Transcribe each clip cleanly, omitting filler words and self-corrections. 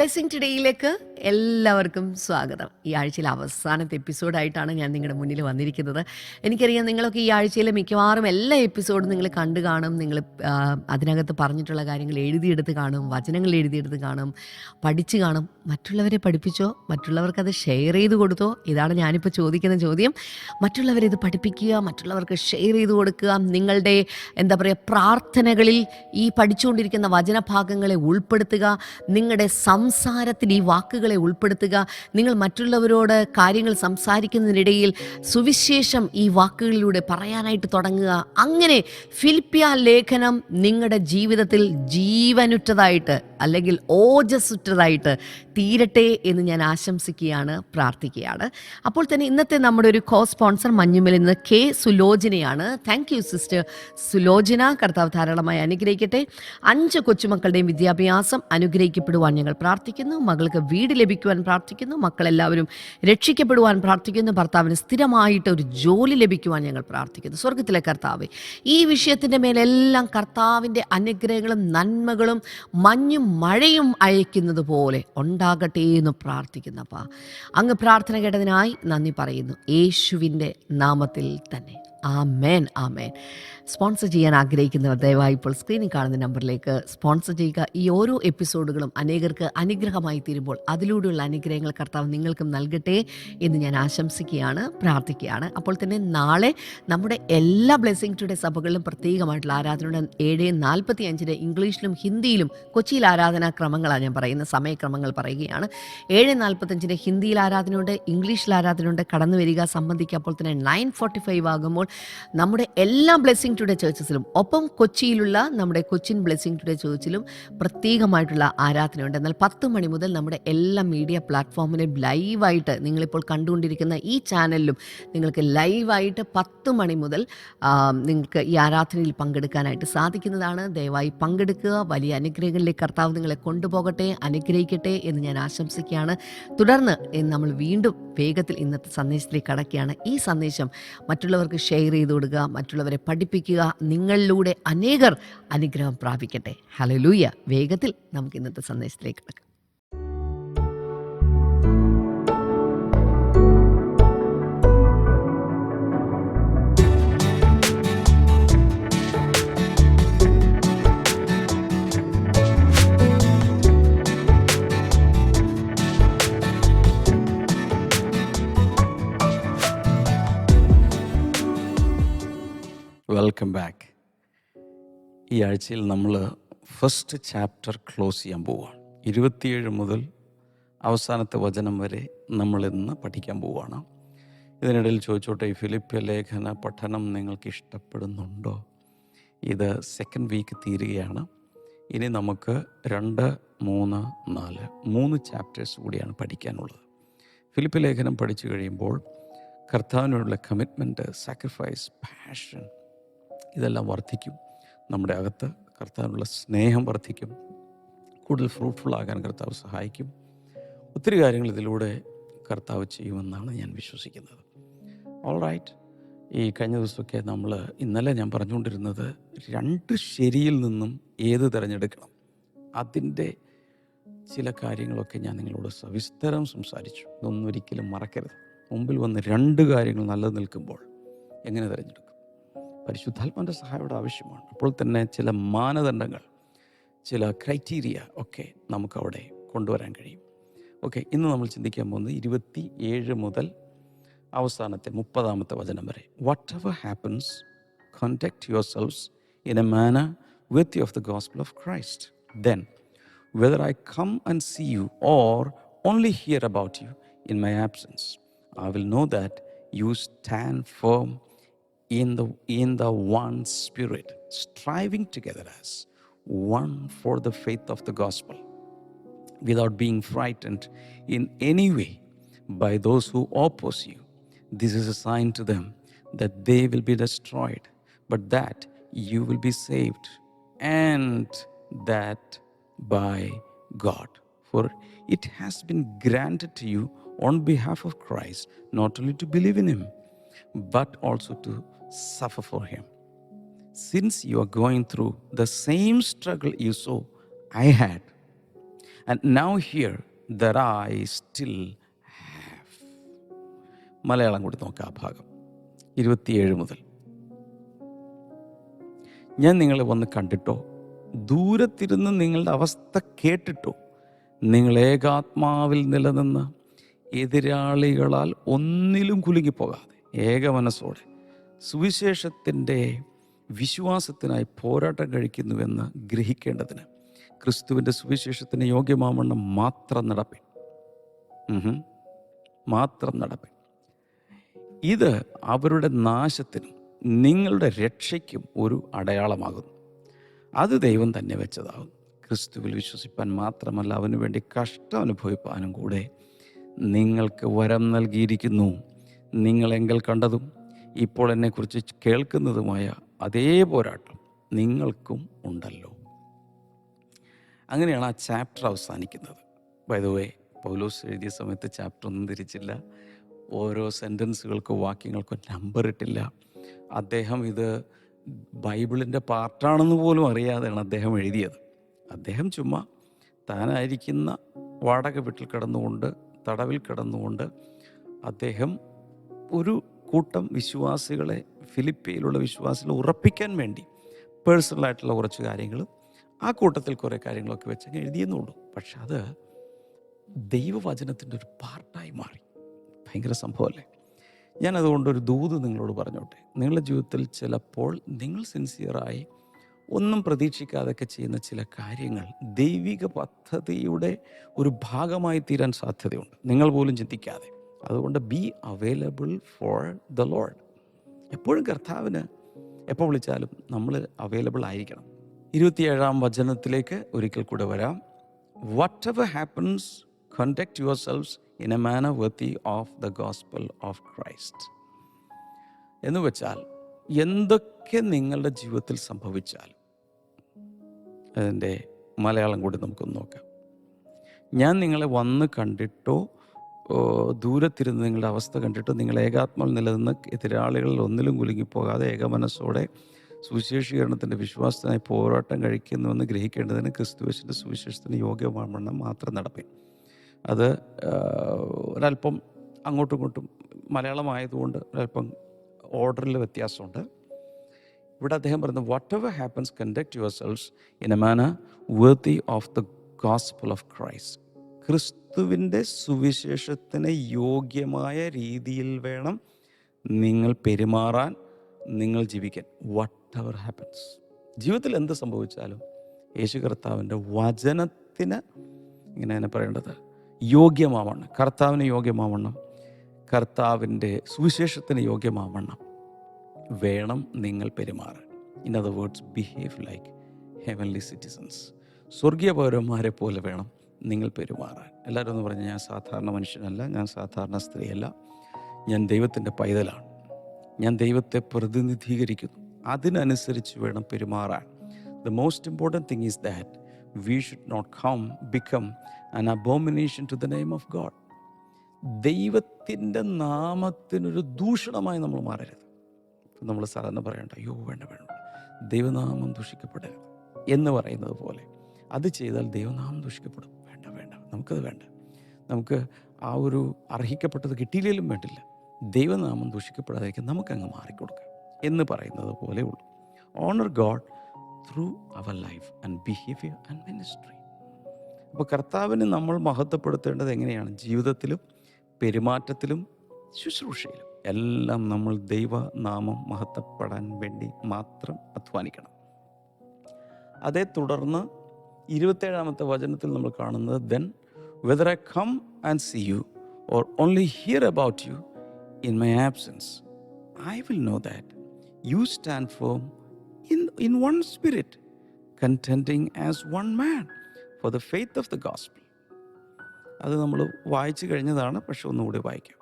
Blessing ടുഡേയിലേക്ക് എല്ലാവർക്കും സ്വാഗതം. ഈ ആഴ്ചയിലെ അവസാനത്തെ എപ്പിസോഡായിട്ടാണ് ഞാൻ നിങ്ങളുടെ മുന്നിൽ വന്നിരിക്കുന്നത്. എനിക്കറിയാം നിങ്ങളൊക്കെ ഈ ആഴ്ചയിലെ മിക്കവാറും എല്ലാ എപ്പിസോഡും നിങ്ങൾ കണ്ടു കാണും. നിങ്ങൾ അതിനകത്ത് പറഞ്ഞിട്ടുള്ള കാര്യങ്ങൾ എഴുതിയെടുത്ത് കാണും, വചനങ്ങൾ എഴുതിയെടുത്ത് കാണും, പഠിച്ചു കാണും. മറ്റുള്ളവരെ പഠിപ്പിച്ചോ? മറ്റുള്ളവർക്കത് ഷെയർ ചെയ്ത് കൊടുത്തോ? ഇതാണ് ഞാനിപ്പോൾ ചോദിക്കുന്ന ചോദ്യം. മറ്റുള്ളവരെ ഇത് പഠിപ്പിക്കുക, മറ്റുള്ളവർക്ക് ഷെയർ ചെയ്ത് കൊടുക്കുക. നിങ്ങളുടെ പ്രാർത്ഥനകളിൽ ഈ പഠിച്ചുകൊണ്ടിരിക്കുന്ന വചനഭാഗങ്ങളെ ഉൾപ്പെടുത്തുക. നിങ്ങളുടെ സംസാരത്തിൽ ഈ വാക്കുകളെ ഉൾപ്പെടുത്തുക. നിങ്ങൾ മറ്റുള്ളവരോട് കാര്യങ്ങൾ സംസാരിക്കുന്നതിനിടയിൽ സുവിശേഷം ഈ വാക്കുകളിലൂടെ പറയാനായിട്ട് തുടങ്ങുക. അങ്ങനെ ഫിലിപ്പിയ ലേഖനം നിങ്ങളുടെ ജീവിതത്തിൽ ജീവനുറ്റതായിട്ട് അല്ലെങ്കിൽ ഓജസ്സുറ്റതായിട്ട് തീരട്ടെ എന്ന് ഞാൻ ആശംസിക്കുകയാണ്, പ്രാർത്ഥിക്കുകയാണ്. അപ്പോൾ തന്നെ ഇന്നത്തെ നമ്മുടെ ഒരു കോ സ്പോൺസർ മഞ്ഞുമലിൽ നിന്ന് കെ സുലോചനയാണ്. Thank you sister Sulochana. കർത്താവ് ധാരാളമായി അനുഗ്രഹിക്കട്ടെ. 5 കൊച്ചുമക്കളുടെയും വിദ്യാഭ്യാസം അനുഗ്രഹിക്കപ്പെടുവാൻ ഞങ്ങൾ പ്രാർത്ഥിക്കുന്നു. മകൾക്ക് വീട് ലഭിക്കുവാൻ പ്രാർത്ഥിക്കുന്നു. മക്കളെല്ലാവരും രക്ഷിക്കപ്പെടുവാൻ പ്രാർത്ഥിക്കുന്നു. ഭർത്താവിന് സ്ഥിരമായിട്ട് ഒരു ജോലി ലഭിക്കുവാൻ ഞങ്ങൾ പ്രാർത്ഥിക്കുന്നു. സ്വർഗത്തിലെ കർത്താവേ, ഈ വിഷയത്തിൻ്റെ മേലെല്ലാം കർത്താവിൻ്റെ അനുഗ്രഹങ്ങളും നന്മകളും മഞ്ഞും മഴയും അയക്കുന്നത് പോലെ ഉണ്ടാകട്ടെ എന്ന് പ്രാർത്ഥിക്കുന്നപ്പാ. അങ്ങ് പ്രാർത്ഥന കേട്ടതിനായി നന്ദി പറയുന്നു, യേശുവിൻ്റെ നാമത്തിൽ തന്നെ. ആമേൻ, ആമേൻ. സ്പോൺസർ ചെയ്യാൻ ആഗ്രഹിക്കുന്നവർ ദയവായി ഇപ്പോൾ സ്ക്രീനിൽ കാണുന്ന നമ്പറിലേക്ക് സ്പോൺസർ ചെയ്യുക. ഈ ഓരോ എപ്പിസോഡുകളും അനേകർക്ക് അനുഗ്രഹമായി തീരുമ്പോൾ അതിലൂടെയുള്ള അനുഗ്രഹങ്ങൾ കർത്താവ് നിങ്ങൾക്കും നൽകട്ടെ എന്ന് ഞാൻ ആശംസിക്കുകയാണ്, പ്രാർത്ഥിക്കുകയാണ്. അപ്പോൾ തന്നെ നാളെ നമ്മുടെ എല്ലാ ബ്ലെസ്സിങ് ടുഡേ സഭകളിലും പ്രത്യേകമായിട്ടുള്ള ആരാധനയുടെ 7:45 ഇംഗ്ലീഷിലും ഹിന്ദിയിലും കൊച്ചിയിൽ ആരാധനാ ക്രമങ്ങളാണ് ഞാൻ പറയുന്ന സമയക്രമങ്ങൾ പറയുകയാണ്. 7:45 ഹിന്ദിയിൽ ആരാധനയുണ്ട്, ഇംഗ്ലീഷിൽ ആരാധനയുണ്ട്. കടന്നു വരിക, സംബന്ധിക്കുക. അപ്പോൾ തന്നെ 9:45 ആകുമ്പോൾ നമ്മുടെ എല്ലാ ബ്ലെസ്സിങ് ടുഡേ ചേർച്ചസിലും, ഒപ്പം കൊച്ചിയിലുള്ള നമ്മുടെ കൊച്ചിൻ ബ്ലെസ്സിങ് ടുഡേ ചേർച്ചിലും പ്രത്യേകമായിട്ടുള്ള ആരാധനയുണ്ട്. എന്നാൽ 10 മണി മുതൽ നമ്മുടെ എല്ലാ മീഡിയ പ്ലാറ്റ്ഫോമിലും ലൈവായിട്ട് നിങ്ങളിപ്പോൾ കണ്ടുകൊണ്ടിരിക്കുന്ന ഈ ചാനലിലും നിങ്ങൾക്ക് ലൈവായിട്ട് 10 മണി മുതൽ നിങ്ങൾക്ക് ഈ ആരാധനയിൽ പങ്കെടുക്കാനായിട്ട് സാധിക്കുന്നതാണ്. ദയവായി പങ്കെടുക്കുക. വലിയ അനുഗ്രഹങ്ങളിലേക്ക് കർത്താവ് നിങ്ങളെ കൊണ്ടുപോകട്ടെ, അനുഗ്രഹിക്കട്ടെ എന്ന് ഞാൻ ആശംസിക്കുകയാണ്. തുടർന്ന് നമ്മൾ വീണ്ടും വേഗത്തിൽ ഇന്നത്തെ സന്ദേശത്തിലേക്ക് കടക്കുകയാണ്. ഈ സന്ദേശം മറ്റുള്ളവർക്ക് ഷെയർ ചെയ്ത് കൊടുക്കുക, മറ്റുള്ളവരെ പഠിപ്പിക്കുക. നിങ്ങളിലൂടെ അനേകർ അനുഗ്രഹം പ്രാപിക്കട്ടെ. ഹല്ലേലൂയ. വേഗത്തിൽ നമുക്ക് ഇന്നത്തെ സന്ദേശത്തിലേക്ക് കടക്കാം. Welcome back. ഈ ആഴ്ചയിൽ നമ്മൾ ഫസ്റ്റ് ചാപ്റ്റർ ക്ലോസ് ചെയ്യാൻ പോവുകയാണ്. 27 മുതൽ അവസാനത്തെ വചനം വരെ നമ്മളിന്ന് പഠിക്കാൻ പോവുകയാണ്. ഇതിനിടയിൽ ചോദിച്ചോട്ടെ, ഈ ഫിലിപ്പിയ ലേഖന പഠനം നിങ്ങൾക്ക് ഇഷ്ടപ്പെടുന്നുണ്ടോ? ഇത് സെക്കൻഡ് വീക്ക് തീരുകയാണ്. ഇനി നമുക്ക് 2, 3, 4 3 ചാപ്റ്റേഴ്സ് കൂടിയാണ് പഠിക്കാനുള്ളത്. ഫിലിപ്പിയ ലേഖനം പഠിച്ചു കഴിയുമ്പോൾ കർത്താവിനോടുള്ള കമ്മിറ്റ്മെൻറ്റ്, സാക്രിഫൈസ്, പാഷൻ ഇതെല്ലാം വർദ്ധിക്കും. നമ്മുടെ അകത്ത് കർത്താവിനുള്ള സ്നേഹം വർദ്ധിക്കും. കൂടുതൽ ഫ്രൂട്ട്ഫുൾ ആകാൻ കർത്താവ് സഹായിക്കും. ഒത്തിരി കാര്യങ്ങൾ ഇതിലൂടെ കർത്താവ് ചെയ്യുമെന്നാണ് ഞാൻ വിശ്വസിക്കുന്നത്. All right. ഈ കഴിഞ്ഞ ദിവസമൊക്കെ ഇന്നലെ ഞാൻ പറഞ്ഞുകൊണ്ടിരുന്നത് 2 ശരിയിൽ നിന്നും ഏത് തിരഞ്ഞെടുക്കണം, അതിൻ്റെ ചില കാര്യങ്ങളൊക്കെ ഞാൻ നിങ്ങളോട് സവിസ്തരം സംസാരിച്ചു. ഇതൊന്നും ഒരിക്കലും മറക്കരുത്. മുമ്പിൽ വന്ന് 2 കാര്യങ്ങൾ നല്ലത് നിൽക്കുമ്പോൾ എങ്ങനെ തിരഞ്ഞെടുക്കും? പരിശുദ്ധാത്മാവിൻ്റെ സഹായം ആവശ്യമാണ്. അപ്പോൾ തന്നെ ചില മാനദണ്ഡങ്ങൾ, ചില ക്രൈറ്റീരിയ ഒക്കെ നമുക്കവിടെ കൊണ്ടുവരാൻ കഴിയും. ഓക്കെ, ഇന്ന് നമ്മൾ ചിന്തിക്കാൻ പോകുന്നത് 27 മുതൽ അവസാനത്തെ 30-ാമത്തെ വചനം വരെ. What ever happens, conduct your selves in a manner worthy of the gospel of Christ. Then, whether I come and see you or only hear about you in my absence, I will know that you stand firm in the one spirit, striving together as one for the faith of the gospel, without being frightened in any way by those who oppose you. This is a sign to them that they will be destroyed, but that you will be saved, and that by God. For it has been granted to you on behalf of Christ not only to believe in him, but also to suffer for him. Since you are going through the same struggle you saw I had, And now here that I still have. Malayalam കൂടി നോക്കാം ആ ഭാഗം 27 മുതൽ. ഞാൻ നിങ്ങളെ വന്ന് കണ്ടിട്ടോ, ദൂരത്തിരുന്ന് നിങ്ങളുടെ അവസ്ഥ കേട്ടിട്ടോ, നിങ്ങൾ ഏകാത്മാവിൽ നിലനിന്ന് എതിരാളികളാൽ ഒന്നിലും കുലുങ്ങിപ്പോകാതെ ഏക മനസ്സോടെ സുവിശേഷത്തിൻ്റെ വിശ്വാസത്തിനായി പോരാട്ടം കഴിക്കുന്നുവെന്ന് ഗ്രഹിക്കേണ്ടതിന് ക്രിസ്തുവിൻ്റെ സുവിശേഷത്തിന് യോഗ്യമാവണ്ണം മാത്രം നടപ്പിൻ. മാത്രം നടപ്പിൻ. ഇത് അവരുടെ നാശത്തിനും നിങ്ങളുടെ രക്ഷയ്ക്കും ഒരു അടയാളമാകുന്നു. അത് ദൈവം തന്നെ വെച്ചതാകുന്നു. ക്രിസ്തുവിൽ വിശ്വസിപ്പാൻ മാത്രമല്ല, അവന് വേണ്ടി കഷ്ടം അനുഭവിപ്പാനും കൂടെ നിങ്ങൾക്ക് വരം നൽകിയിരിക്കുന്നു. നിങ്ങളെങ്കിൽ കണ്ടതും ഇപ്പോൾ എന്നെക്കുറിച്ച് കേൾക്കുന്നതുമായ അതേ പോരാട്ടം നിങ്ങൾക്കും ഉണ്ടല്ലോ. അങ്ങനെയാണ് ആ ചാപ്റ്റർ അവസാനിക്കുന്നത്. ബൈ ദ വേ, പൗലോസ് എഴുതിയ സമയത്ത് ചാപ്റ്റർ ഒന്നും തിരിച്ചില്ല. ഓരോ സെൻറ്റൻസുകൾക്കോ വാക്യങ്ങൾക്കോ നമ്പർ ഇട്ടില്ല. അദ്ദേഹം ഇത് ബൈബിളിൻ്റെ പാർട്ടാണെന്ന് പോലും അറിയാതെയാണ് അദ്ദേഹം എഴുതിയത്. അദ്ദേഹം ചുമ്മാ താനായിരിക്കുന്ന വാടക വീട്ടിൽ കിടന്നുകൊണ്ട്, തടവിൽ കിടന്നുകൊണ്ട് അദ്ദേഹം ഒരു കൂട്ടം വിശ്വാസികളെ, ഫിലിപ്പിയിലുള്ള വിശ്വാസികളെ ഉറപ്പിക്കാൻ വേണ്ടി പേഴ്സണലായിട്ടുള്ള കുറച്ച് കാര്യങ്ങളും ആ കൂട്ടത്തിൽ കുറേ കാര്യങ്ങളൊക്കെ വെച്ച് എഴുതിയെന്നുള്ളൂ. പക്ഷെ അത് ദൈവവചനത്തിൻ്റെ ഒരു പാർട്ടായി മാറി. ഭയങ്കര സംഭവമല്ലേ? ഞാനതുകൊണ്ടൊരു ദൂത് നിങ്ങളോട് പറഞ്ഞോട്ടെ. നിങ്ങളുടെ ജീവിതത്തിൽ ചിലപ്പോൾ നിങ്ങൾ സിൻസിയറായി ഒന്നും പ്രതീക്ഷിക്കാതൊക്കെ ചെയ്യുന്ന ചില കാര്യങ്ങൾ ദൈവിക പദ്ധതിയുടെ ഒരു ഭാഗമായി തീരാൻ സാധ്യതയുണ്ട്, നിങ്ങൾ പോലും ചിന്തിക്കാതെ. അതുകൊണ്ട് be available for the Lord. എപ്പോഴും കർത്താവിന് എപ്പോൾ വിളിച്ചാലും നമ്മൾ അവൈലബിൾ ആയിരിക്കണം. 27-ാം വചനത്തിലേക്ക് ഒരിക്കൽ കൂടെ വരാം. What ever happens, conduct your selves in a manner worthy of the gospel of Christ. എന്ന് വെച്ചാൽ എന്തൊക്കെ നിങ്ങളുടെ ജീവിതത്തിൽ സംഭവിച്ചാലും, അതിൻ്റെ മലയാളം കൂടി നമുക്കൊന്ന് നോക്കാം. ഞാൻ നിങ്ങളെ വന്ന് കണ്ടിട്ടോ, ദൂരത്തിരുന്ന് നിങ്ങളുടെ അവസ്ഥ കണ്ടിട്ടോ, നിങ്ങൾ ഏകാത്മാവിൽ നിലനിന്ന് എതിരാളികളിൽ ഒന്നിലും കുലുങ്ങിപ്പോകാതെ ഏകമനസ്സോടെ സുവിശേഷീകരണത്തിൻ്റെ വിശ്വാസത്തിനായി പോരാട്ടം കഴിക്കുന്നുവെന്ന് ഗ്രഹിക്കേണ്ടതിന് ക്രിസ്തുവേശുവിൻ്റെ സുവിശേഷത്തിന് യോഗ്യമാവണ്ണം മാത്രം നടപ്പിൻ. അത് ഒരല്പം അങ്ങോട്ടും ഇങ്ങോട്ടും മലയാളമായതുകൊണ്ട് ഒരല്പം ഓർഡറിൽ വ്യത്യാസമുണ്ട്. ഇവിടെ അദ്ദേഹം പറയുന്നത് what ever happens conduct your selves in a manner worthy of the gospel of Christ. ക്രിസ്തുവിൻ്റെ സുവിശേഷത്തിന് യോഗ്യമായ രീതിയിൽ വേണം നിങ്ങൾ പെരുമാറാൻ, നിങ്ങൾ ജീവിക്കാൻ. വാട്ട് എവർ ഹാപ്പൻസ്, ജീവിതത്തിൽ എന്ത് സംഭവിച്ചാലും യേശു കർത്താവിൻ്റെ വചനത്തിന് ഇങ്ങനെ പറയേണ്ടത് യോഗ്യമാവണ്ണം, കർത്താവിന് യോഗ്യമാവണ്ണം, കർത്താവിൻ്റെ സുവിശേഷത്തിന് യോഗ്യമാവണ്ണം വേണം നിങ്ങൾ പെരുമാറാൻ. In other words, behave like heavenly citizens. സ്വർഗീയ പൗരന്മാരെ പോലെ വേണം നിങ്ങൾ പെരുമാറാൻ. എല്ലാവരും ഒന്ന് പറഞ്ഞാൽ, ഞാൻ സാധാരണ മനുഷ്യനല്ല, ഞാൻ സാധാരണ സ്ത്രീയല്ല, ഞാൻ ദൈവത്തിൻ്റെ പൈതലാണ്, ഞാൻ ദൈവത്തെ പ്രതിനിധീകരിക്കുന്നു, അതിനനുസരിച്ച് വേണം പെരുമാറാൻ. The most important thing is that we should not become an abomination to the name of God. ദൈവത്തിൻ്റെ നാമത്തിനൊരു ദൂഷണമായി നമ്മൾ മാറരുത്. നമ്മൾ സാധാരണ പറയണ്ട, അയ്യോ വേണ്ട വേണ്ട, ദൈവനാമം ദൂഷിക്കപ്പെടരുത് എന്ന് പറയുന്നത് പോലെ അത് ചെയ്താൽ ദൈവനാമം ദൂഷിക്കപ്പെടും. വേണ്ട വേണ്ട, നമുക്കത് വേണ്ട. നമുക്ക് ആ ഒരു അർഹിക്കപ്പെട്ടത് കിട്ടിയില്ലെങ്കിലും വേണ്ടില്ല, ദൈവനാമം ദൂഷിക്കപ്പെടാതിരിക്കാൻ നമുക്കങ്ങ് മാറിക്കൊടുക്കാം എന്ന് പറയുന്നത് പോലെ ഉള്ളൂ. Honour God through our life and behavior and ministry. അപ്പോൾ കർത്താവിനെ നമ്മൾ മഹത്വപ്പെടുത്തേണ്ടത് എങ്ങനെയാണ്? ജീവിതത്തിലും പെരുമാറ്റത്തിലും ശുശ്രൂഷയിലും എല്ലാം നമ്മൾ ദൈവനാമം മഹത്വപ്പെടാൻ വേണ്ടി മാത്രം അധ്വാനിക്കണം. അതേ തുടർന്ന് 27-ാമത്തെ വചനത്തിൽ നമ്മൾ കാണുന്നത്, then whether I come and see you or only hear about you in my absence, I will know that you stand firm in one spirit, contending as one man for the faith of the gospel. അത് നമ്മൾ വായിച്ചു കഴിഞ്ഞതാണ്, പക്ഷെ ഒന്നുകൂടി വായിക്കാം.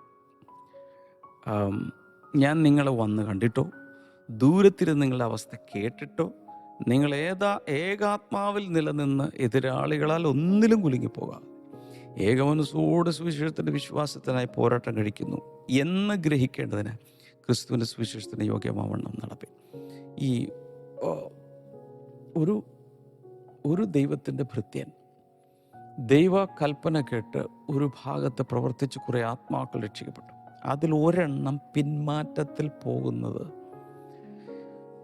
ഞാൻ നിങ്ങളെ വന്ന് കണ്ടിട്ടോ, ദൂരത്തിരുന്ന് നിങ്ങളുടെ അവസ്ഥ കേട്ടിട്ടോ, നിങ്ങൾ ഏകാത്മാവിൽ നിലനിന്ന് എതിരാളികളാൽ ഒന്നിലും കുലുങ്ങിപ്പോകാതെ ഏകമനസ്സോടെ സുവിശേഷത്തിൻ്റെ വിശ്വാസത്തിനായി പോരാട്ടം കഴിക്കുന്നു എന്ന് ഗ്രഹിക്കേണ്ടതിന് ക്രിസ്തുവിൻ്റെ സുവിശേഷത്തിന് യോഗ്യമാവണ്ണം നടപ്പിൻ. ഈ ഒരു ദൈവത്തിൻ്റെ ഭൃത്യൻ ദൈവ കൽപ്പന കേട്ട് ഒരു ഭാഗത്ത് പ്രവർത്തിച്ച് കുറേ ആത്മാക്കൾ രക്ഷിക്കപ്പെട്ടു. അതിൽ ഒരെണ്ണം പിന്മാറ്റത്തിൽ പോകുന്നത്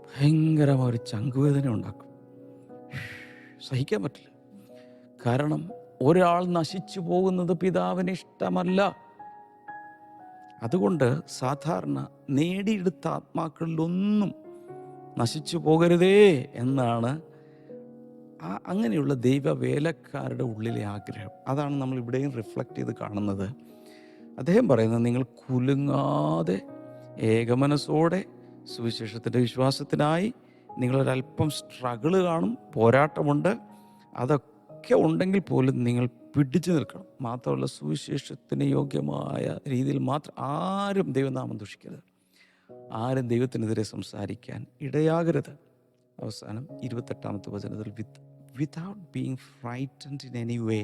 ഭയങ്കരമായ ഒരു ചങ്കുവേദന ഉണ്ടാക്കും. സഹിക്കാൻ പറ്റില്ല. കാരണം ഒരാൾ നശിച്ചു പോകുന്നത് പിതാവിന് ഇഷ്ടമല്ല. അതുകൊണ്ട് സാധാരണ നേടിയെടുത്ത ആത്മാക്കളിലൊന്നും നശിച്ചു പോകരുതേ എന്നാണ് അങ്ങനെയുള്ള ദൈവവേലക്കാരുടെ ഉള്ളിലെ ആഗ്രഹം. അതാണ് നമ്മൾ ഇവിടെയും റിഫ്ലക്റ്റ് ചെയ്ത് കാണുന്നത്. അദ്ദേഹം പറയുന്നത്, നിങ്ങൾ കുലുങ്ങാതെ ഏകമനസ്സോടെ സുവിശേഷത്തിൻ്റെ വിശ്വാസത്തിനായി നിങ്ങളൊരല്പം സ്ട്രഗിള് കാണും, പോരാട്ടമുണ്ട്. അതൊക്കെ ഉണ്ടെങ്കിൽ പോലും നിങ്ങൾ പിടിച്ചു നിൽക്കണം. മാത്രമല്ല, സുവിശേഷത്തിന് യോഗ്യമായ രീതിയിൽ മാത്രം ആരും ദൈവനാമം ദുഷിക്കരുത്, ആരും ദൈവത്തിനെതിരെ സംസാരിക്കാൻ ഇടയാകരുത്. അവസാനം 28-ാമത്തെ വചനത്തിൽ, without being frightened in any way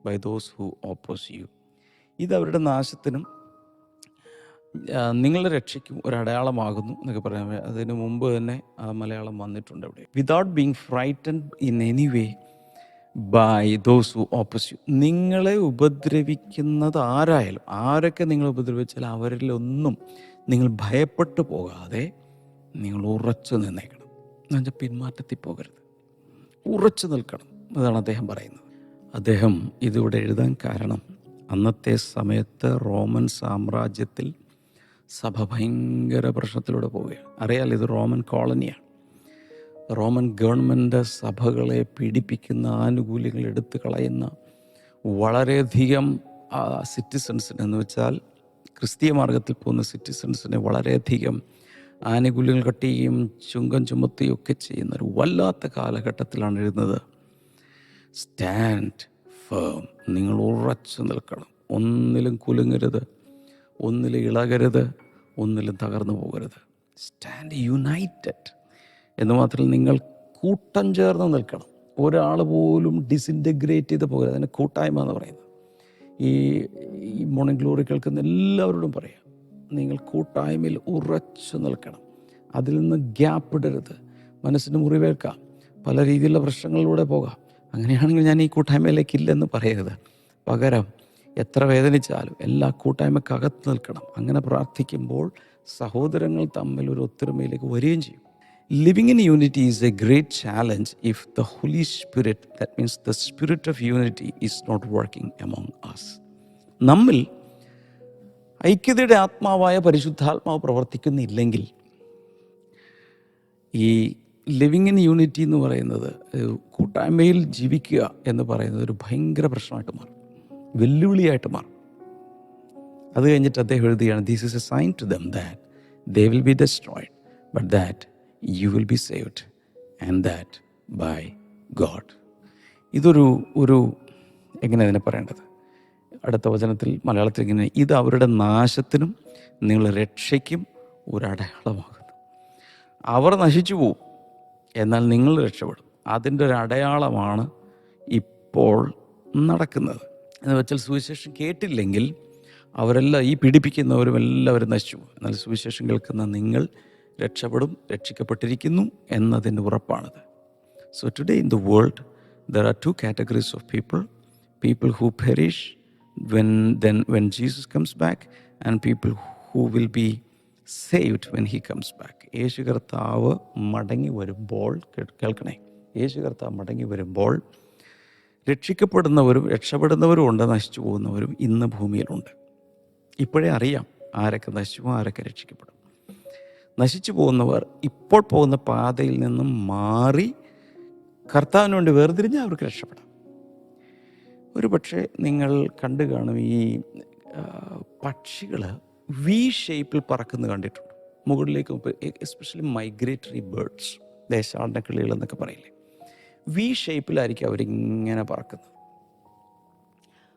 by those who oppose you. ഇത് അവരുടെ നാശത്തിനും നിങ്ങളുടെ രക്ഷയ്ക്കും ഒരു അടയാളമാകുന്നു എന്നൊക്കെ പറയാൻ. അതിന് മുമ്പ് തന്നെ ആ മലയാളം വന്നിട്ടുണ്ട് അവിടെ. Without being frightened in any way by those who oppose you. നിങ്ങളെ ഉപദ്രവിക്കുന്നത് ആരായാലും, ആരൊക്കെ നിങ്ങൾ ഉപദ്രവിച്ചാലും അവരിലൊന്നും നിങ്ങൾ ഭയപ്പെട്ടു പോകാതെ നിങ്ങൾ ഉറച്ചു നിന്നേക്കണം. എന്നുവെച്ചാൽ പിന്മാറ്റത്തിൽ പോകരുത്, ഉറച്ചു നിൽക്കണം. അതാണ് അദ്ദേഹം പറയുന്നത്. അദ്ദേഹം ഇതിവിടെ എഴുതാൻ കാരണം, അന്നത്തെ സമയത്ത് റോമൻ സാമ്രാജ്യത്തിൽ സഭ ഭയങ്കര പ്രശ്നത്തിലൂടെ പോവുകയാണ്. അറിയാലോ, ഇത് റോമൻ കോളനിയാണ്. റോമൻ ഗവൺമെൻറ് സഭകളെ പീഡിപ്പിക്കുന്ന, ആനുകൂല്യങ്ങൾ എടുത്തു കളയുന്ന, വളരെയധികം സിറ്റിസൺസിന്, എന്ന് വെച്ചാൽ ക്രിസ്തീയ മാർഗത്തിൽ പോകുന്ന സിറ്റിസൺസിനെ വളരെയധികം ആനുകൂല്യങ്ങൾ കട്ടുകയും ചുങ്കം ചുമത്തുകയും ഒക്കെ ചെയ്യുന്ന ഒരു വല്ലാത്ത കാലഘട്ടത്തിലാണ് എഴുതുന്നത്. സ്റ്റാൻഡ് ഫേം, നിങ്ങൾ ഉറച്ചു നിൽക്കണം, ഒന്നിലും കുലുങ്ങരുത്, ഒന്നിലും ഇളകരുത്, ഒന്നിലും തകർന്നു പോകരുത്. സ്റ്റാൻഡ് യുണൈറ്റഡ് എന്ന് മാത്രമല്ല, നിങ്ങൾ കൂട്ടം ചേർന്ന് നിൽക്കണം. ഒരാൾ പോലും ഡിസിൻറ്റഗ്രേറ്റ് ചെയ്ത് പോകരുത്. അതിന് കൂട്ടായ്മ എന്ന് പറയുന്നത്. ഈ മോർണിംഗ് ഗ്ലോറി കേൾക്കുന്ന എല്ലാവരോടും പറയാം, നിങ്ങൾ കൂട്ടായ്മയിൽ ഉറച്ചു നിൽക്കണം. അതിൽ നിന്ന് ഗ്യാപ്പ് ഇടരുത്. മനസ്സിന് മുറിവേൽക്കാം, പല രീതിയിലുള്ള പ്രശ്നങ്ങളിലൂടെ പോകാം. അങ്ങനെയാണെങ്കിൽ ഞാൻ ഈ കൂട്ടായ്മയിലേക്ക് ഇല്ലെന്ന് പറയരുത്. പകരം എത്ര വേദനിച്ചാലും എല്ലാ കൂട്ടായ്മക്കകത്ത് നിൽക്കണം. അങ്ങനെ പ്രാർത്ഥിക്കുമ്പോൾ സഹോദരങ്ങൾ തമ്മിൽ ഒരു ഒത്തൊരുമയിലേക്ക് വരികയും ചെയ്യും. Living in unity is a great challenge if the Holy Spirit, that means the spirit of unity, is not working among us. നമ്മിൽ ഐക്യതയുടെ ആത്മാവായ പരിശുദ്ധാത്മാവ് പ്രവർത്തിക്കുന്നില്ലെങ്കിൽ ഈ ലിവിങ് ഇൻ യൂണിറ്റി എന്ന് പറയുന്നത്, കൂട്ടായ്മയിൽ ജീവിക്കുക എന്ന് പറയുന്നത് ഒരു ഭയങ്കര പ്രശ്നമായിട്ട് മാറും, വെല്ലുവിളിയായിട്ട് മാറും. അത് കഴിഞ്ഞിട്ട് അദ്ദേഹം എഴുതുകയാണ്, this is a sign to them that they will be destroyed but that you will be saved and that by God. ഇതൊരു എങ്ങനെ അതിനെ പറയേണ്ടത്? അടുത്ത വചനത്തിൽ മലയാളത്തിൽ ഇങ്ങനെ, ഇത് അവരുടെ നാശത്തിനും നിങ്ങൾ രക്ഷയ്ക്കും ഒരു അടയാളമാകുന്നു. അവർ നശിച്ചു പോവും, എന്നാൽ നിങ്ങൾ രക്ഷപ്പെടും. അതിൻ്റെ ഒരു അടയാളമാണ് ഇപ്പോൾ നടക്കുന്നത്. എന്ന് വെച്ചാൽ സുവിശേഷം കേട്ടില്ലെങ്കിൽ അവരെല്ലാം, ഈ പീഡിപ്പിക്കുന്നവരും എല്ലാവരും നശിച്ചു പോകും. എന്നാൽ സുവിശേഷം കേൾക്കുന്ന നിങ്ങൾ രക്ഷപ്പെടും, രക്ഷിക്കപ്പെട്ടിരിക്കുന്നു എന്നതിൻ്റെ ഉറപ്പാണത്. So today in the world there are two categories of people who perish when Jesus comes back and people who will be saved when he comes back. യേശു കർത്താവ് മടങ്ങി വരുമ്പോൾ, കേൾക്കണേ, യേശു കർത്താവ് മടങ്ങി വരുമ്പോൾ രക്ഷിക്കപ്പെടുന്നവരും രക്ഷപ്പെടുന്നവരും ഉണ്ട്, നശിച്ചു പോകുന്നവരും ഇന്ന് ഭൂമിയിലുണ്ട്. ഇപ്പോഴേ അറിയാം ആരൊക്കെ നശിച്ചു പോകും, ആരൊക്കെ രക്ഷിക്കപ്പെടും. നശിച്ചു പോകുന്നവർ ഇപ്പോൾ പോകുന്ന പാതയിൽ നിന്നും മാറി കർത്താവിന് വേണ്ടി വേർതിരിഞ്ഞാൽ അവർക്ക് രക്ഷപ്പെടാം. ഒരു പക്ഷേ നിങ്ങൾ കണ്ടു കാണും, ഈ പക്ഷികൾ വി ഷേപ്പിൽ പറക്കുന്നത് കണ്ടിട്ടുണ്ട്. മുകളിലേക്ക്, എസ്പെഷ്യലി മൈഗ്രേറ്ററി ബേർഡ്സ്, ദേശാടന കിളികൾ എന്നൊക്കെ പറയില്ലേ, വി ഷേപ്പിലായിരിക്കും അവരിങ്ങനെ പറക്കുന്നത്.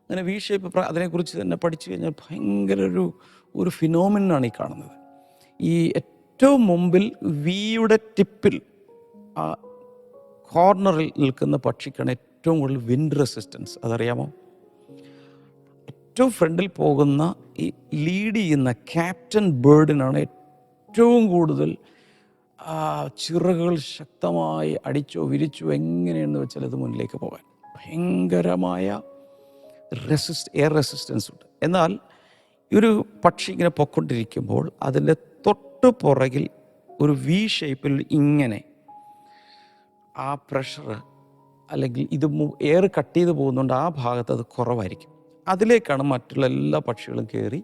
അങ്ങനെ വി ഷേപ്പ്, അതിനെക്കുറിച്ച് തന്നെ പഠിച്ചു കഴിഞ്ഞാൽ ഭയങ്കര ഒരു ഫിനോമിനാണ് ഈ കാണുന്നത്. ഈ ഏറ്റവും മുമ്പിൽ വിയുടെ ടിപ്പിൽ, ആ കോർണറിൽ നിൽക്കുന്ന പക്ഷിക്കാണ് ഏറ്റവും കൂടുതൽ വിൻഡ് റെസിസ്റ്റൻസ്. അതറിയാമോ? ഏറ്റവും ഫ്രണ്ടിൽ പോകുന്ന, ഈ ലീഡ് ചെയ്യുന്ന ക്യാപ്റ്റൻ ബേർഡിനാണ് ഏറ്റവും കൂടുതൽ ചിറകുകൾ ശക്തമായി അടിച്ചോ വിരിച്ചോ എങ്ങനെയെന്ന് വെച്ചാൽ അത് മുന്നിലേക്ക് പോകാൻ ഭയങ്കരമായ എയർ റെസിസ്റ്റൻസ് ഉണ്ട്. എന്നാൽ ഒരു പക്ഷി ഇങ്ങനെ പൊക്കൊണ്ടിരിക്കുമ്പോൾ അതിൻ്റെ തൊട്ട് പുറകിൽ ഒരു വി ഷേപ്പിൽ ഇങ്ങനെ ആ പ്രഷർ അല്ലെങ്കിൽ ഇത് എയർ കട്ട് ചെയ്ത് പോകുന്നുണ്ട്, ആ ഭാഗത്ത് അത് കുറവായിരിക്കും. അതിലേക്കാണ് മറ്റുള്ള എല്ലാ പക്ഷികളും കയറി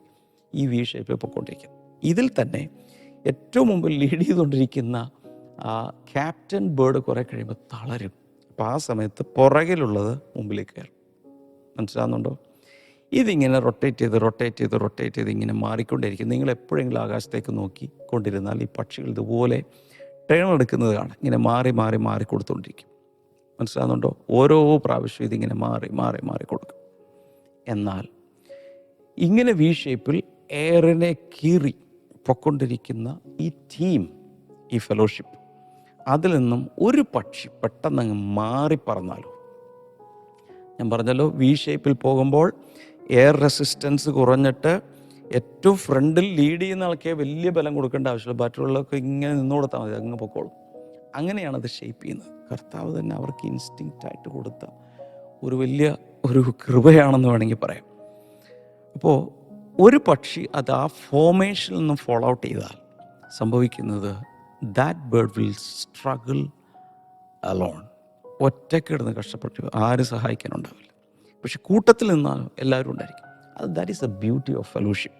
ഈ വി ഷേപ്പിൽ പൊയ്ക്കൊണ്ടിരിക്കുന്നത്. ഇതിൽ തന്നെ ഏറ്റവും മുമ്പിൽ ലീഡ് ചെയ്തുകൊണ്ടിരിക്കുന്ന ആ ക്യാപ്റ്റൻ ബേർഡ് കുറേ കഴിയുമ്പോൾ തളരും. അപ്പോൾ ആ സമയത്ത് പുറകിലുള്ളത് മുമ്പിലേക്ക് കയറും. മനസ്സിലാകുന്നുണ്ടോ? ഇതിങ്ങനെ റൊട്ടേറ്റ് ചെയ്ത് ഇങ്ങനെ മാറിക്കൊണ്ടേയിരിക്കും. നിങ്ങൾ എപ്പോഴെങ്കിലും ആകാശത്തേക്ക് നോക്കിക്കൊണ്ടിരുന്നാൽ ഈ പക്ഷികൾ ഇതുപോലെ ടേൺ എടുക്കുന്നത് കാണാം. ഇങ്ങനെ മാറി കൊടുത്തുകൊണ്ടിരിക്കും. മനസ്സിലാകുന്നുണ്ടോ? ഓരോ പ്രാവശ്യം ഇതിങ്ങനെ മാറി കൊടുക്കും. എന്നാൽ ഇങ്ങനെ വി ഷേപ്പിൽ എയറിനെ കീറി പൊക്കൊണ്ടിരിക്കുന്ന ഈ ടീം, ഈ ഫെലോഷിപ്പ്, അതിൽ നിന്നും ഒരു പക്ഷി പെട്ടെന്ന് മാറി പറന്നാലോ. ഞാൻ പറഞ്ഞല്ലോ, വി ഷേപ്പിൽ പോകുമ്പോൾ എയർ റെസിസ്റ്റൻസ് കുറഞ്ഞിട്ട് ഏറ്റവും ഫ്രണ്ടിൽ ലീഡ് ചെയ്യുന്ന ആൾക്കേ വലിയ ബലം കൊടുക്കേണ്ട ആവശ്യമില്ല. ബാക്കിയുള്ളവർക്ക് ഇങ്ങനെ നിന്ന് കൊടുത്താൽ മതി, അങ്ങ് പൊക്കോളും. അങ്ങനെയാണ് അത് ഷേപ്പ് ചെയ്യുന്നത്. കർത്താവ് തന്നെ അവർക്ക് ഇൻസ്റ്റിങ്ക്റ്റായിട്ട് കൊടുത്ത ഒരു കൃപയാണെന്ന് വേണമെങ്കിൽ പറയാം. അപ്പോൾ ഒരു പക്ഷി അത് ആ ഫോർമേഷനിൽ നിന്നും ഫോളോ ഔട്ട് ചെയ്താൽ സംഭവിക്കുന്നത്, that bird will struggle alone. ഒറ്റക്കിടന്ന് കഷ്ടപ്പെട്ടു, ആരും സഹായിക്കാനുണ്ടാവില്ല. പക്ഷെ കൂട്ടത്തിൽ നിന്നാൽ എല്ലാവരും ഉണ്ടായിരിക്കും. That is a beauty of fellowship.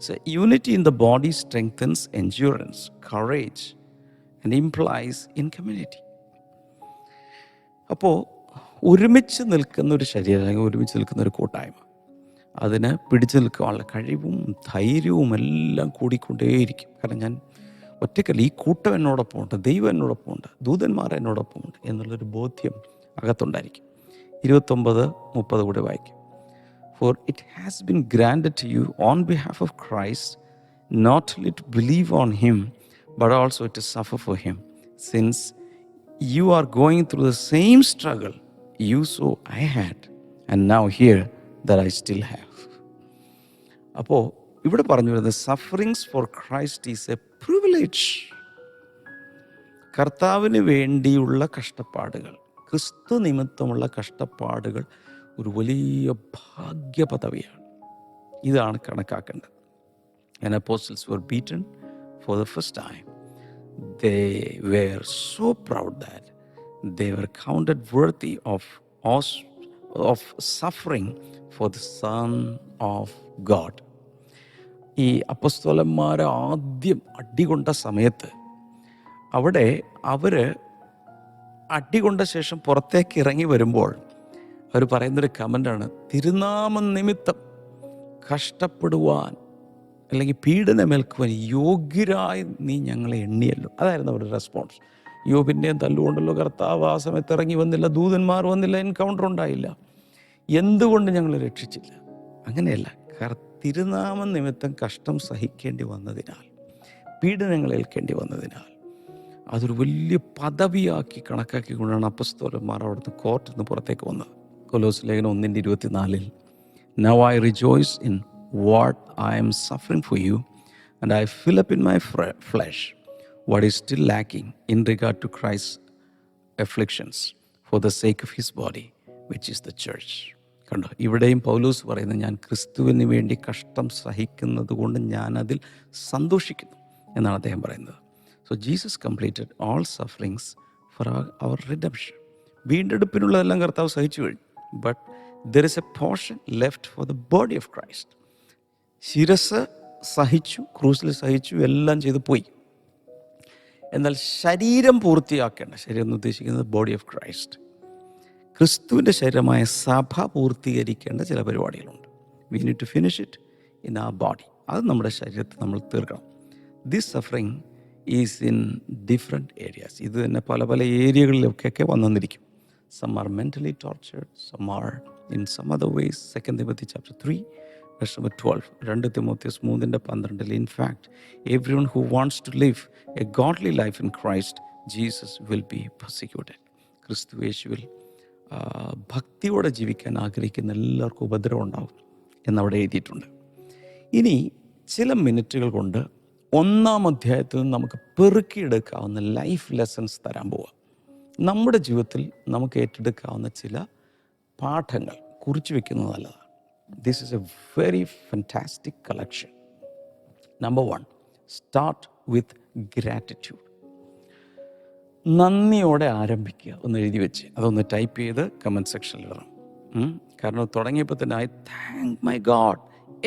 So unity in the body strengthens endurance, courage and implies in community. അപ്പോൾ ഒരുമിച്ച് നിൽക്കുന്ന ഒരു ശരീരം, അല്ലെങ്കിൽ ഒരുമിച്ച് നിൽക്കുന്ന ഒരു കൂട്ടായ്മ, അതിന് പിടിച്ചു നിൽക്കാനുള്ള കഴിവും ധൈര്യവും എല്ലാം കൂടിക്കൊണ്ടേയിരിക്കും. കാരണം ഞാൻ ഒറ്റയ്ക്കല്ല, ഈ കൂട്ടം എന്നോടൊപ്പം ഉണ്ട്, ദൈവം എന്നോടൊപ്പം ഉണ്ട്, ദൂതന്മാർ എന്നോടൊപ്പം ഉണ്ട് എന്നുള്ളൊരു ബോധ്യം അകത്തുണ്ടായിരിക്കും. 29-30 കൂടെ വായിക്കും. For it has been granted to you on behalf of Christ not only to believe on him but also to suffer for him, since you are going through the same struggle you saw I had and now hear that I still have. അപ്പോൾ ഇവിടെ പറഞ്ഞു വരുന്നത്, sufferings four Christ is A privilege. കർത്താവിന് വേണ്ടിയുള്ള കഷ്ടപ്പാടുകൾ, ക്രിസ്തു നിമിത്തമുള്ള കഷ്ടപ്പാടുകൾ ഒരു വലിയ ഭാഗ്യപദവിയാണ്. ഇതാണ് കണക്കാക്കേണ്ടത്. And apostles were beaten for the first time. They were so proud that they were counted worthy of suffering for the Son of God. ഈ അപ്പസ്തോലന്മാരെ ആദ്യം അടികൊണ്ട സമയത്ത് അവിടെ അവർ അടികൊണ്ട ശേഷം പുറത്തേക്ക് ഇറങ്ങി വരുമ്പോൾ അവർ പറയുന്നൊരു കമൻ്റാണ്, തിരുനാമം നിമിത്തം കഷ്ടപ്പെടുവാൻ അല്ലെങ്കിൽ പീഡനമേൽക്കുവാൻ യോഗ്യരായി നീ ഞങ്ങളെ എണ്ണിയല്ലോ. അതായിരുന്നു അവരുടെ റെസ്പോൺസ്. യോബിൻ്റെയും തല്ലുകൊണ്ടല്ലോ കർത്താവ് ആ സമയത്ത് ഇറങ്ങി വന്നില്ല, ദൂതന്മാർ വന്നില്ല, എൻകൗണ്ടർ ഉണ്ടായില്ല, എന്തുകൊണ്ട് ഞങ്ങൾ രക്ഷിച്ചില്ല? അങ്ങനെയല്ല, തിരുനാമം നിമിത്തം കഷ്ടം സഹിക്കേണ്ടി വന്നതിനാൽ, പീഡനങ്ങൾ ഏൽക്കേണ്ടി വന്നതിനാൽ അതൊരു വലിയ പദവിയാക്കി കണക്കാക്കിക്കൊണ്ടാണ് അപ്പസ്തോലന്മാർ അവിടുത്തെ കോർട്ടിൽ നിന്ന് പുറത്തേക്ക് വന്നത്. കൊലോസ് ലേഖനം 1:24 Now I rejoice in what I am suffering for you, and I fill up in my flesh what is still lacking in regard to Christ's afflictions for the sake of his body, which is the church. കണ്ടോ, ഇവിടെയും പൗലോസ് പറയുന്നത്, ഞാൻ ക്രിസ്തുവിന് വേണ്ടി കഷ്ടം സഹിക്കുന്നത് കൊണ്ട് ഞാൻ അതിൽ സന്തോഷിക്കുന്നു എന്നാണ് അദ്ദേഹം പറയുന്നത്. So Jesus completed all sufferings for our redemption. വീണ്ടെടുപ്പിനുള്ളതെല്ലാം കർത്താവ് സഹിച്ചു കഴിഞ്ഞു. But there is a portion left for the body of Christ. ശിരസ് സഹിച്ചു, ക്രൂസിൽ സഹിച്ചു, എല്ലാം ചെയ്ത് പോയി. എന്നാൽ ശരീരം പൂർത്തിയാക്കേണ്ട, ശരീരം എന്ന് ഉദ്ദേശിക്കുന്നത് ബോഡി ഓഫ് ക്രൈസ്റ്റ്, ക്രിസ്തുവിൻ്റെ ശരീരമായ സഭ പൂർത്തീകരിക്കേണ്ട ചില പരിപാടികളുണ്ട്. We need to finish it in our body. അത് നമ്മുടെ ശരീരത്തിൽ നമ്മൾ തീർക്കണം. This suffering is in different areas. ഇത് തന്നെ പല പല ഏരിയകളിലൊക്കെ വന്നിരിക്കും. Some are mentally tortured, some are in some other ways. 2 Timothy chapter 3 verse number 12. 2 Timotheus 3:12. In fact, everyone who wants to live a godly life in Christ Jesus will be persecuted. ക്രിസ്തു യേശുവിൽ ഭക്തിയോടെ ജീവിക്കാൻ ആഗ്രഹിക്കുന്ന എല്ലാവർക്കും ഉപദ്രവം ഉണ്ടാവും എന്നവിടെ എഴുതിയിട്ടുണ്ട്. ഇനി ചില മിനിറ്റുകൾ കൊണ്ട് 1-ാം അധ്യായത്തിൽ നിന്ന് നമുക്ക് പെറുക്കിയെടുക്കാവുന്ന ലൈഫ് ലെസൺസ് തരാൻ പോവാം. നമ്മുടെ ജീവിതത്തിൽ നമുക്ക് ഏറ്റെടുക്കാവുന്ന ചില പാഠങ്ങൾ കുറിച്ച് വെക്കുന്നത് നല്ലതാണ്. This is A very fantastic collection. Number 1, start with gratitude. നന്ദിയോടെ ആരംഭിക്കുക. ഒന്ന് എഴുതി വെച്ച് അതൊന്ന് ടൈപ്പ് ചെയ്ത് കമൻറ്റ് സെക്ഷനിൽ ഇടണം. കാരണം തുടങ്ങിയപ്പോൾ തന്നെ I thank my God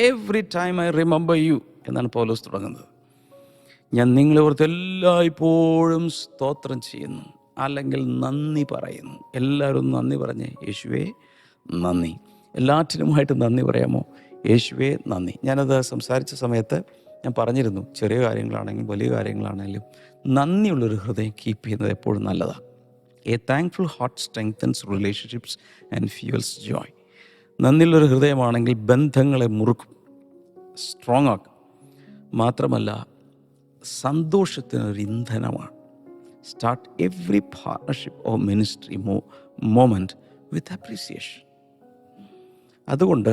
every time I remember you എന്നാണ് പൗലോസ് തുടങ്ങുന്നത്. ഞാൻ നിങ്ങളെ ഓർത്ത് എല്ലായ്പ്പോഴും സ്തോത്രം ചെയ്യുന്നു, അല്ലെങ്കിൽ നന്ദി പറയുന്നു. എല്ലാവരും നന്ദി പറഞ്ഞേ, യേശുവേ നന്ദി. എല്ലാറ്റിനുമായിട്ട് നന്ദി പറയാമോ? യേശുവേ നന്ദി. ഞാനത് സംസാരിച്ച സമയത്ത് ഞാൻ പറഞ്ഞിരുന്നു, ചെറിയ കാര്യങ്ങളാണെങ്കിലും വലിയ കാര്യങ്ങളാണെങ്കിലും നന്ദിയുള്ളൊരു ഹൃദയം കീപ്പ് ചെയ്യുന്നത് എപ്പോഴും നല്ലതാണ്. A thankful heart strengthens relationships and fuels joy. നന്ദിയുള്ളൊരു ഹൃദയമാണെങ്കിൽ ബന്ധങ്ങളെ മുറുക്കും, സ്ട്രോങ് ആക്കും. മാത്രമല്ല സന്തോഷത്തിനൊരു ഇന്ധനമാണ്. Start every partnership or ministry moment with appreciation. അതുകൊണ്ട്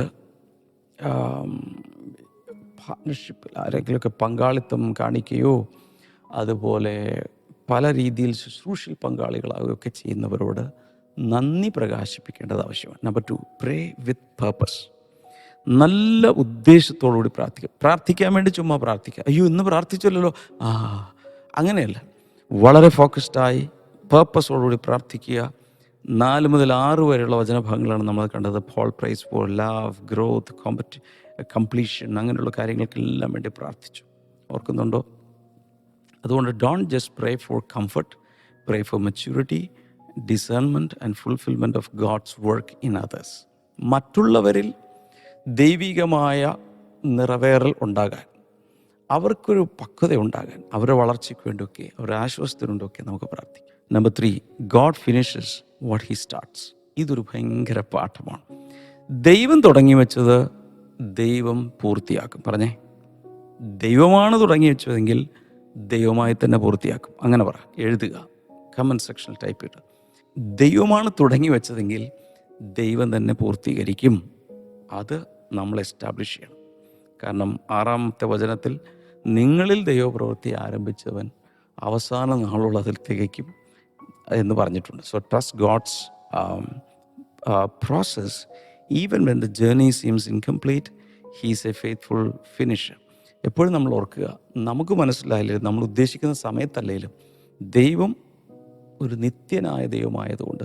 പാർട്ണർഷിപ്പിൽ ആരെങ്കിലുമൊക്കെ പങ്കാളിത്തം കാണിക്കുകയോ അതുപോലെ പല രീതിയിൽ ശുശ്രൂഷയിൽ പങ്കാളികളാവുകയൊക്കെ ചെയ്യുന്നവരോട് നന്ദി പ്രകാശിപ്പിക്കേണ്ടത് ആവശ്യമാണ്. നമ്പർ 2, പ്രേ വിത്ത് പേർപ്പസ്. നല്ല ഉദ്ദേശത്തോടുകൂടി പ്രാർത്ഥിക്കുക. പ്രാർത്ഥിക്കാൻ വേണ്ടി ചുമ്മാ പ്രാർത്ഥിക്കുക, അയ്യോ ഇന്ന് പ്രാർത്ഥിച്ചല്ലോ, അങ്ങനെയല്ല. വളരെ ഫോക്കസ്ഡായി പേർപ്പസോടുകൂടി പ്രാർത്ഥിക്കുക. 4 മുതൽ 6 വരെയുള്ള വചനഭാഗങ്ങളാണ് നമ്മൾ കണ്ടത്. Paul prays for love, growth, completion, അങ്ങനെയുള്ള കാര്യങ്ങൾക്കെല്ലാം വേണ്ടി പ്രാർത്ഥിച്ചു. ഓർക്കുന്നുണ്ടോ? അതുകൊണ്ട് don't just pray for comfort, pray for maturity, discernment and fulfilment of God's work in others. മറ്റുള്ളവരിൽ ദൈവികമായ നിറവേറൽ ഉണ്ടാകാൻ, അവർക്കൊരു പക്വത ഉണ്ടാകാൻ, അവരുടെ വളർച്ചയ്ക്ക് വേണ്ടിയൊക്കെ, അവരുടെ ആശ്വാസത്തിനുണ്ടൊക്കെ നമുക്ക് പ്രാർത്ഥിക്കാം. Number 3, God finishes what he starts. ഇതൊരു ഭയങ്കര പാഠമാണ്. ദൈവം തുടങ്ങി വെച്ചത് ദൈവം പൂർത്തിയാക്കും. പറഞ്ഞേ, ദൈവമാണ് തുടങ്ങി വെച്ചതെങ്കിൽ ദൈവമായി തന്നെ പൂർത്തിയാക്കും. അങ്ങനെ പറ, എഴുതുക, കമൻറ്റ് സെക്ഷനിൽ ടൈപ്പ് ഇട്ട്. ദൈവമാണ് തുടങ്ങി വെച്ചതെങ്കിൽ ദൈവം തന്നെ പൂർത്തീകരിക്കും. അത് നമ്മൾ എസ്റ്റാബ്ലിഷ് ചെയ്യണം. കാരണം 6-ാമത്തെ വചനത്തിൽ നിങ്ങളിൽ ദൈവപ്രവൃത്തി ആരംഭിച്ചവൻ അവസാന നാളുള്ള അതിൽ തികയ്ക്കും എന്ന് പറഞ്ഞിട്ടുണ്ട്. So trust God's process even when the journey seems incomplete, he is a faithful finisher. എപ്പോഴും നമ്മൾ ഓർക്കുക, നമുക്ക് മനസ്സിലായില്ലെങ്കിലും നമ്മൾ ഉദ്ദേശിക്കുന്ന സമയത്തല്ലെങ്കിലും ദൈവം ഒരു നിത്യനായ ദൈവമായതുകൊണ്ട്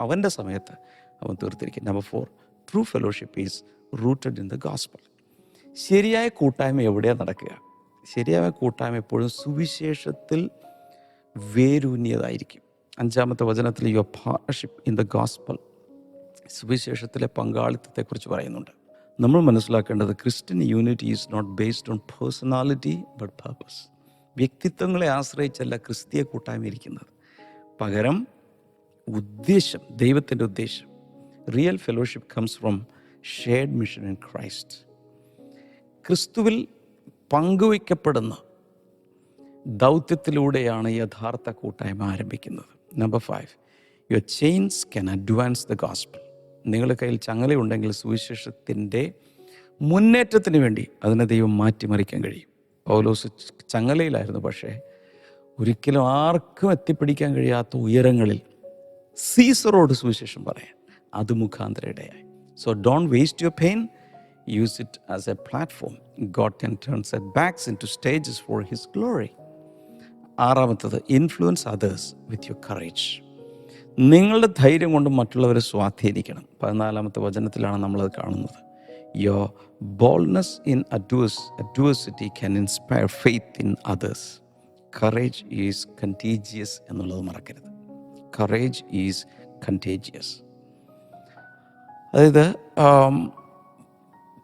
അവൻ്റെ സമയത്ത് അവൻ തീർത്തിരിക്കും. Number 4, true fellowship is rooted in the gospel. ശരിയായ കൂട്ടായ്മ എവിടെയാണ് നടക്കുക? ശരിയായ കൂട്ടായ്മ എപ്പോഴും സുവിശേഷത്തിൽ വേരൂന്നിയതായിരിക്കും. 5-ാമത്തെ വചനത്തിൽ your partnership in the gospel, സുവിശേഷത്തിലെ പങ്കാളിത്തത്തെക്കുറിച്ച് പറയുന്നുണ്ട്. നമ്മൾ മനസ്സിലാക്കേണ്ടത് Christian unity is not based on personality but purpose. വ്യക്തിത്വങ്ങളെ ആശ്രയിച്ചല്ല ക്രിസ്തീയ കൂട്ടായ്മ ഇരിക്കുന്നത്, പകരം ഉദ്ദേശം, ദൈവത്തിൻ്റെ ഉദ്ദേശം. Real fellowship comes from shared mission in Christ. ക്രിസ്തുവിൽ പങ്കുവയ്ക്കപ്പെടുന്ന ദൗത്യത്തിലൂടെയാണ് യഥാർത്ഥ കൂട്ടായ്മ ആരംഭിക്കുന്നത്. Number 5, your chains can advance the gospel. നിങ്ങളുടെ കയ്യിൽ ചങ്ങലയുണ്ടെങ്കിൽ സുവിശേഷത്തിൻ്റെ മുന്നേറ്റത്തിന് വേണ്ടി അതിനെ ദൈവം മാറ്റിമറിക്കാൻ കഴിയും. പൗലോസ് ചങ്ങലയിലായിരുന്നു, പക്ഷേ ഒരിക്കലും ആർക്കും എത്തിപ്പിടിക്കാൻ കഴിയാത്ത ഉയരങ്ങളിൽ സീസറോട് സുവിശേഷം പറയാൻ അത് മുഖാന്തരം ഇടയായി. So don't waste your pain, use it as a platform. God can turn setbacks into stages for his glory. 6-ാമത്തത്, influence others with your courage. നിങ്ങളുടെ ധൈര്യം കൊണ്ട് മറ്റുള്ളവരെ സ്വാധീനിക്കണം. 14-ാമത്തെ വചനത്തിലാണ് നമ്മളത് കാണുന്നത്. Your boldness in adversity can inspire faith in others. Courage is contagious എന്നുള്ളത് മറക്കരുത്. Courage is contagious. അതായത്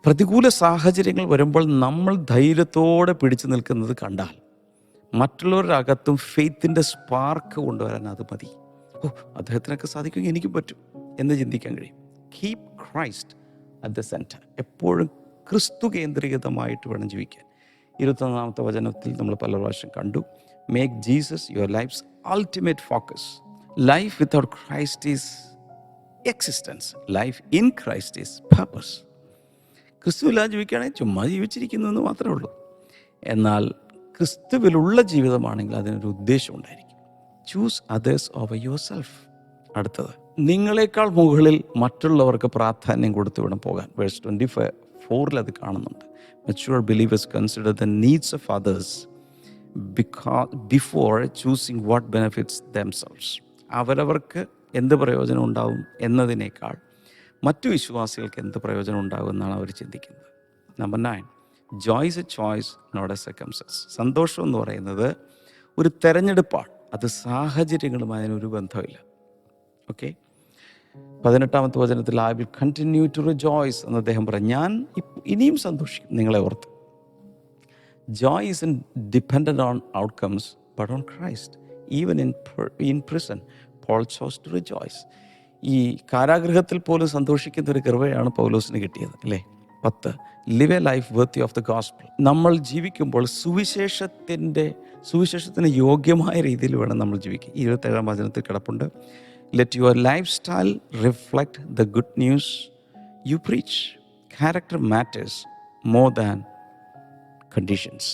പ്രതികൂല സാഹചര്യങ്ങൾ വരുമ്പോൾ നമ്മൾ ധൈര്യത്തോടെ പിടിച്ചു നിൽക്കുന്നത് കണ്ടാൽ മറ്റുള്ളവരുടെ അകത്തും ഫെയ്ത്തിൻ്റെ സ്പാർക്ക് കൊണ്ടുവരാൻ അത് മതി. അദ്ദേഹത്തിനൊക്കെ സാധിക്കുമെങ്കിൽ എനിക്കും പറ്റും എന്ന് ചിന്തിക്കാൻ കഴിയും. Keep Christ at the centre. എപ്പോഴും ക്രിസ്തു കേന്ദ്രീകൃതമായിട്ട് വേണം ജീവിക്കാൻ. 21-ാമത്തെ വചനത്തിൽ നമ്മൾ പല പ്രാവശ്യം കണ്ടു. Make Jesus your life's ultimate focus. Life without Christ is existence, life in Christ is purpose. ക്രിസ്തുവില്ലാതെ ജീവിക്കുകയാണെങ്കിൽ ചുമ്മാ ജീവിച്ചിരിക്കുന്നു എന്ന് മാത്രമേ ഉള്ളൂ. എന്നാൽ ക്രിസ്തുവിലുള്ള ജീവിതമാണെങ്കിൽ അതിനൊരു ഉദ്ദേശം ഉണ്ടായിരിക്കും. Choose others over your self. അടുത്തത്, നിങ്ങളെക്കാൾ മുകളിൽ മറ്റുള്ളവർക്ക് പ്രാധാന്യം കൊടുത്തു വേണം പോകാൻ. വേഴ്സ് 24 അത് കാണുന്നുണ്ട്. Mature believers consider the needs of others before choosing what benefits themselves. അവരവർക്ക് എന്ത് പ്രയോജനം ഉണ്ടാവും എന്നതിനേക്കാൾ മറ്റു വിശ്വാസികൾക്ക് എന്ത് പ്രയോജനം ഉണ്ടാകും എന്നാണ് അവർ ചിന്തിക്കുന്നത്. Number 9, joy is a choice not a circumstance. സന്തോഷം എന്ന് പറയുന്നത് ഒരു തെരഞ്ഞെടുപ്പാണ്, അത് സാഹചര്യങ്ങളുമായി അതിനൊരു ബന്ധമില്ല. ഓക്കെ, 18-ാമത്തെ വചനത്തിൽ I will continue to rejoice എന്ന് അദ്ദേഹം പറഞ്ഞു. ഞാൻ ഇനിയും സന്തോഷിക്കും നിങ്ങളെ ഓർത്ത്. Joy isn't dependent on outcomes, but on Christ. Even in prison, Paul chose to rejoice. ഈ കാരാഗൃഹത്തിൽ പോലും സന്തോഷിക്കുന്ന ഒരു കൃപയാണ് പൗലോസിന് കിട്ടിയത്, അല്ലേ? 10, live a life worthy of the gospel. നമ്മൾ ജീവിക്കുമ്പോൾ സുവിശേഷത്തിന് യോഗ്യമായ രീതിയിൽ വേണം നമ്മൾ ജീവിക്കുക. 27-ാം വചനത്തിൽ കിടപ്പുണ്ട്, let your lifestyle reflect the good news you preach. Character matters more than conditions.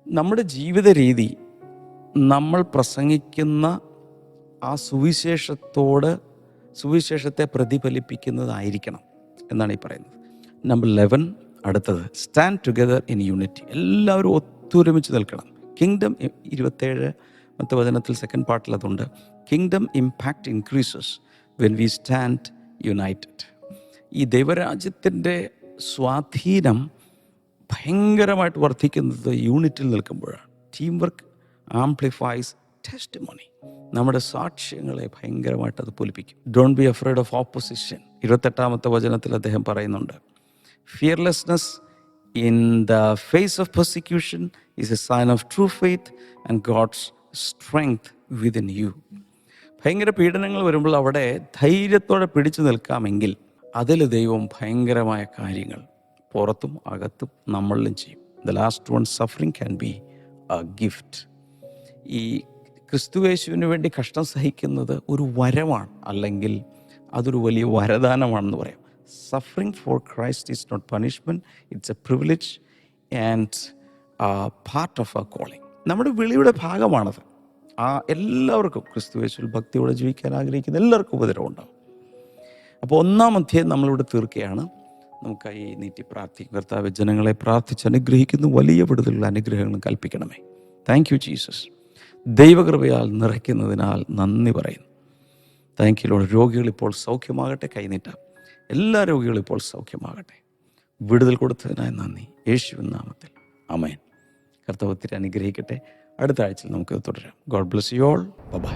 നമ്മുടെ ജീവിത രീതി നമ്മൾ പ്രസംഗിക്കുന്ന ആ സുവിശേഷത്തെ പ്രതിഫലിപ്പിക്കുന്നതായിരിക്കണം എന്നാണ് ഈ പറയുന്നത്. നമ്പർ 11, അടുത്തത്, സ്റ്റാൻഡ് ടുഗദർ ഇൻ യൂണിറ്റി. എല്ലാവരും ഒത്തൊരുമിച്ച് നിൽക്കണം. കിങ്ഡം 27-ാമത്തെ വചനത്തിൽ സെക്കൻഡ് പാർട്ടിൽ അതുണ്ട്. Kingdom impact increases when we stand united. ഈ ദൈവരാജ്യത്തിൻ്റെ സ്വാധീനം ഭയങ്കരമായിട്ട് വർദ്ധിക്കുന്നത് യൂണിറ്റിൽ നിൽക്കുമ്പോഴാണ്. Team work amplifies testimony. നമ്മുടെ സാക്ഷ്യങ്ങളെ ഭയങ്കരമായിട്ട് അത് പൊലിപ്പിക്കും. Don't be afraid of opposition. 28-ാമത്തെ വചനത്തിൽ അദ്ദേഹം പറയുന്നുണ്ട്, fearlessness in the face of persecution is a sign of true faith and God's strength within you. ഭയങ്കര പീഡനങ്ങൾ വരുമ്പോൾ അവിടെ ധൈര്യത്തോടെ പിടിച്ചു നിൽക്കാമെങ്കിൽ അതിൽ ദൈവം ഭയങ്കരമായ കാര്യങ്ങൾ പുറത്തും അകത്തും നമ്മളിലും ചെയ്യും. The last one, suffering can be A gift. ഈ ക്രിസ്തുയേശുവിന് വേണ്ടി കഷ്ടം സഹിക്കുന്നത് ഒരു വരമാണ്, അല്ലെങ്കിൽ അതൊരു വലിയ വരദാനമാണെന്ന് പറയാം. Suffering for Christ is not punishment, it's a privilege and part of a calling. നമ്മുടെ വിളിയുടെ ഭാഗമാണത്. എല്ലാവർക്കും ക്രിസ്തുയേശുവിൽ ഭക്തിയോടെ ജീവിക്കാൻ ആഗ്രഹിക്കുന്ന എല്ലാവർക്കും ഉപദ്രവം ഉണ്ടാകും. അപ്പോൾ 1-ാം അധ്യായം നമ്മളിവിടെ തീർക്കുകയാണ്. നമുക്കായി നീട്ടി പ്രാർത്ഥിക്കും. കർത്താവേ, ജനങ്ങളെ പ്രാർത്ഥിച്ച് അനുഗ്രഹിക്കുന്നു. വലിയ വിടുതലുള്ള അനുഗ്രഹങ്ങളും കൽപ്പിക്കണമേ. Thank you Jesus. ദൈവകൃപയാൽ നിറയ്ക്കുന്നതിനാൽ നന്ദി പറയുന്നു. Thank you Lord. രോഗികൾ ഇപ്പോൾ സൗഖ്യമാകട്ടെ. കൈനീട്ടാം. എല്ലാ രോഗികളും ഇപ്പോൾ സൗഖ്യമാകട്ടെ. വിടുതൽ കൊടുത്തതിനായി നന്ദി. യേശുവിൻ നാമത്തിൽ ആമേൻ. കർത്താവ് ഒത്തിരി അനുഗ്രഹിക്കട്ടെ. അടുത്ത ആഴ്ചയിൽ നമുക്ക് തുടരാം. God bless you all. By.